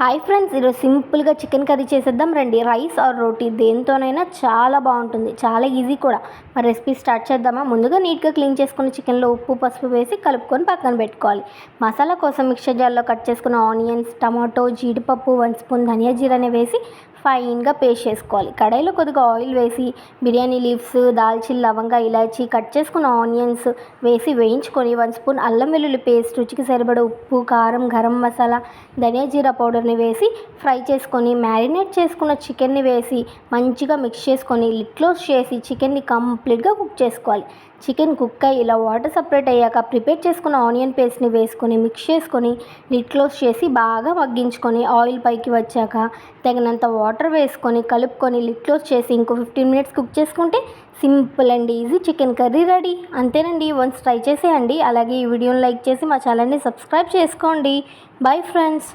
Hi friends, ఈరోజు సింపుల్గా chicken curry చేసేద్దాం రండి. రైస్ ఆర్ రోటీ దేంతోనైనా చాలా బాగుంటుంది, చాలా ఈజీ కూడా. మరి రెసిపీ స్టార్ట్ చేద్దామా? ముందుగా నీట్గా క్లీన్ చేసుకుని చికెన్లో ఉప్పు పసుపు వేసి కలుపుకొని పక్కన పెట్టుకోవాలి. మసాలా కోసం మిక్సర్ జార్లో కట్ చేసుకున్న ఆనియన్స్, టమాటో, జీడిపప్పు, 1 స్పూన్ ధనియా జీరాని వేసి ఫైన్గా పేస్ట్ చేసుకోవాలి. కడాయిలో కొద్దిగా ఆయిల్ వేసి బిర్యానీ లీవ్స్, దాల్చిన్, లవంగా, ఇలాచీ, కట్ చేసుకున్న ఆనియన్స్ వేసి వేయించుకొని 1 స్పూన్ అల్లం వెల్లుల్లి పేస్ట్, రుచికి సరిపడ ఉప్పు, కారం, గరం మసాలా, ధనియా జీరా పౌడర్ని వేసి ఫ్రై చేసుకొని మ్యారినేట్ చేసుకున్న చికెన్ని వేసి మంచిగా మిక్స్ చేసుకొని లిడ్ క్లోజ్ చేసి చికెన్ని కంప్లీట్గా కుక్ చేసుకోవాలి. చికెన్ కుక్ అయ్యి ఇలా వాటర్ సపరేట్ అయ్యాక ప్రిపేర్ చేసుకున్న ఆనియన్ పేస్ట్ని వేసుకొని మిక్స్ చేసుకొని లిడ్ క్లోజ్ చేసి బాగా మగ్గించుకొని ఆయిల్ పైకి వచ్చాక తగినంత వాటర్ వేసుకొని కలుపుకొని లిడ్ క్లోజ్ చేసి ఇంకో 15 మినిట్స్ కుక్ చేసుకుంటే simple and easy chicken curry ready. అంతేనండి, వన్స్ ట్రై చేసేయండి. అలాగే ఈ వీడియోని లైక్ చేసి మా ఛానల్ని సబ్స్క్రైబ్ చేసుకోండి. Bye friends.